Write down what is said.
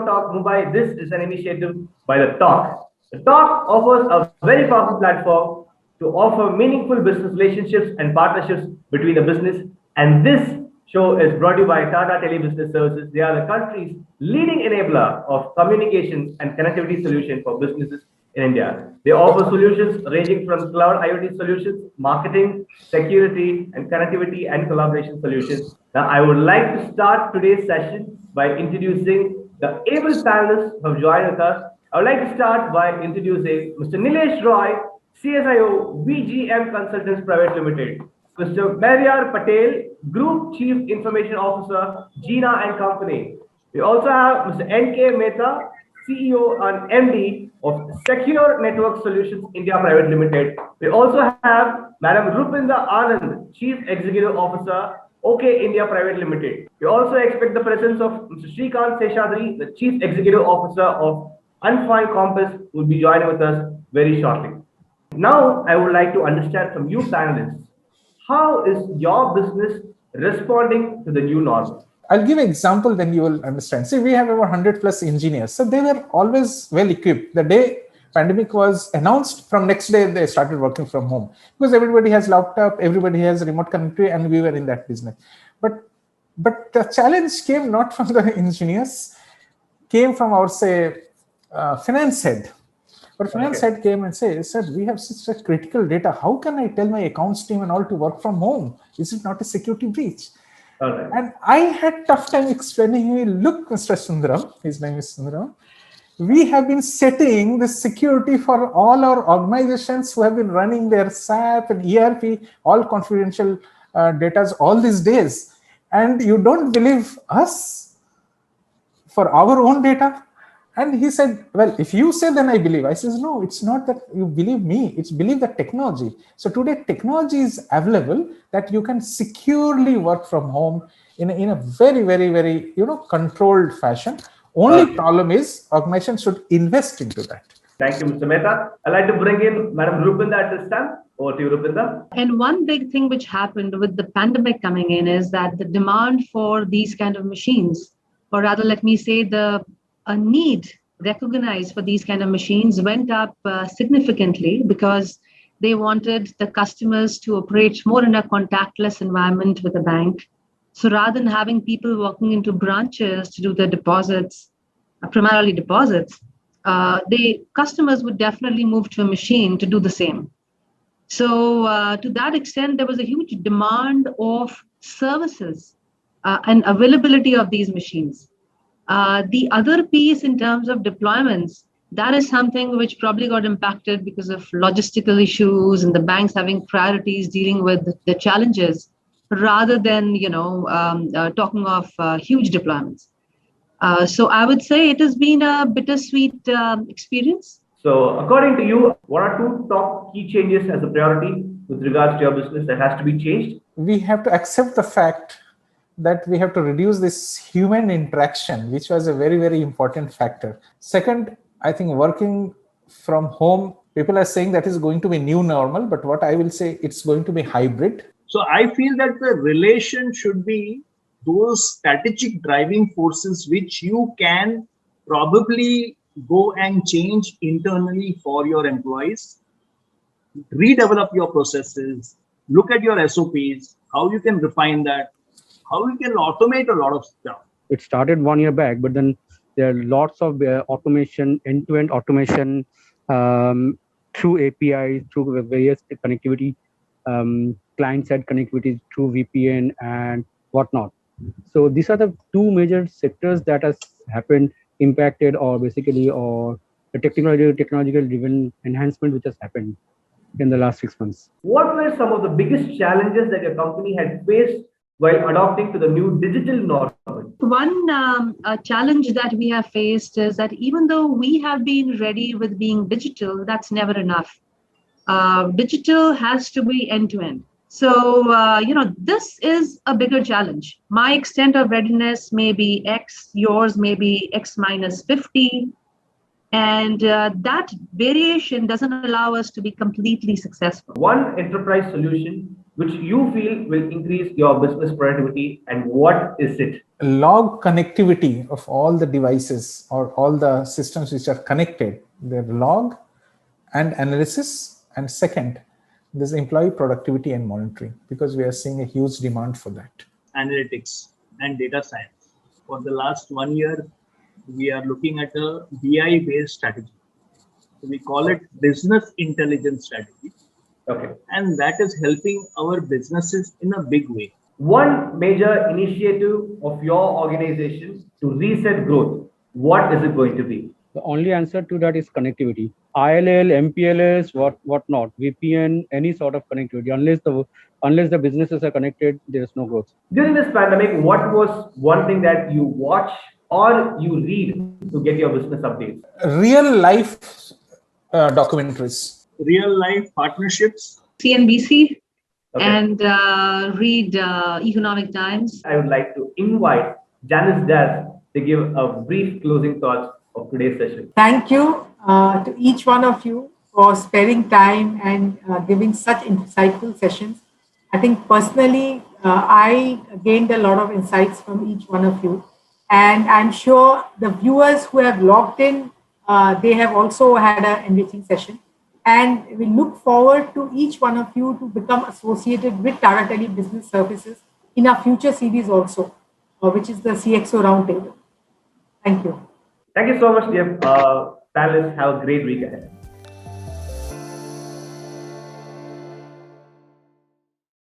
CXO Talk Mumbai. This is an initiative by the Talk. The Talk offers a very powerful platform to offer meaningful business relationships and partnerships between the business. And this show is brought to you by Tata Tele Business Services. They are the country's leading enabler of communication and connectivity solution for businesses in India. They offer solutions ranging from cloud IoT solutions, marketing, security, and connectivity and collaboration solutions. Now, I would like to start today's session by introducing the able panelists who have joined with us. I would like to start by introducing Mr. Nilesh Roy, CSIO, VGM Consultants Private Limited. Mr. Maryar Patel, Group Chief Information Officer, Gina and Company. We also have Mr. N.K. Mehta, CEO and MD of Secure Network Solutions India Private Limited. We also have Madam Rupinda Anand, Chief Executive Officer, OK India Private Limited. We also expect the presence of Mr. Shrikant Seshadri, the Chief Executive Officer of Unfined Compass, who will be joining with us very shortly. Now, I would like to understand from you panelists, how is your business responding to the new norm? I'll give an example, then you will understand. See, we have over 100 plus engineers. So they were always well equipped. The day pandemic was announced, from next day, they started working from home. Because everybody has laptop, everybody has remote connectivity, and we were in that business. But the challenge came not from the engineers, came from our, say, finance head. But finance head came and said, we have such a critical data. How can I tell my accounts team and all to work from home? Is it not a security breach? Right. And I had tough time explaining, look, Mr. Sundaram, his name is Sundaram, we have been setting the security for all our organizations who have been running their SAP and ERP, all confidential data all these days. And you don't believe us for our own data? And he said, well, if you say, then I believe. I says, no, it's not that you believe me. It's believe the technology. So today, technology is available that you can securely work from home in a very, very, very, controlled fashion. Only problem is organization should invest into that. Thank you, Mr. Mehta. I'd like to bring in Madam Rupinda at this time. Over to you, Rupinda. And one big thing which happened with the pandemic coming in is that the demand for these kind of machines, or rather, let me say a need recognized for these kind of machines went up significantly because they wanted the customers to operate more in a contactless environment with a bank. So rather than having people walking into branches to do the deposits, primarily deposits, the customers would definitely move to a machine to do the same. So to that extent, there was a huge demand of services and availability of these machines. The other piece in terms of deployments, that is something which probably got impacted because of logistical issues and the banks having priorities dealing with the challenges rather than, talking of huge deployments. So I would say it has been a bittersweet experience. So according to you, what are two top key changes as a priority with regards to your business that has to be changed? We have to accept the fact that we have to reduce this human interaction, which was a very, very important factor. Second, I think working from home, people are saying that is going to be new normal, but what I will say, it's going to be hybrid. So I feel that the relation should be those strategic driving forces which you can probably go and change internally for your employees, redevelop your processes, look at your SOPs, how you can refine that, how you can automate a lot of stuff. It started 1 year back, but then there are lots of automation, end-to-end automation through APIs, through various connectivity, client-side connectivity through VPN and whatnot. So these are the two major sectors that has happened, impacted, or basically, or the technological driven enhancement which has happened in the last 6 months. What were some of the biggest challenges that your company had faced while adopting to the new digital norm? One challenge that we have faced is that even though we have been ready with being digital, that's never enough. Digital has to be end-to-end. So, this is a bigger challenge. My extent of readiness may be X, yours may be X minus 50. And that variation doesn't allow us to be completely successful. One enterprise solution which you feel will increase your business productivity, and what is it? Log connectivity of all the devices or all the systems which are connected, their log and analysis. And second, there's employee productivity and monitoring, because we are seeing a huge demand for that. Analytics and data science. For the last 1 year, we are looking at a BI-based strategy. So we call it business intelligence strategy. Okay. And that is helping our businesses in a big way. One major initiative of your organization to reset growth, what is it going to be? The only answer to that is connectivity. ILL, MPLS, what not, VPN, any sort of connectivity. Unless the businesses are connected, there is no growth. During this pandemic, what was one thing that you watch or you read to get your business updates? Real life documentaries. Real life partnerships. CNBC. Okay. And read Economic Times. I would like to invite Janice Daz to give a brief closing thoughts of today's session. Thank you to each one of you for sparing time and giving such insightful sessions. I think personally, I gained a lot of insights from each one of you. And I'm sure the viewers who have logged in, they have also had an enriching session. And we look forward to each one of you to become associated with Tata Tele Business Services in our future series also, which is the CXO Roundtable. Thank you. Thank you so much, dear panelists. Have a great week ahead.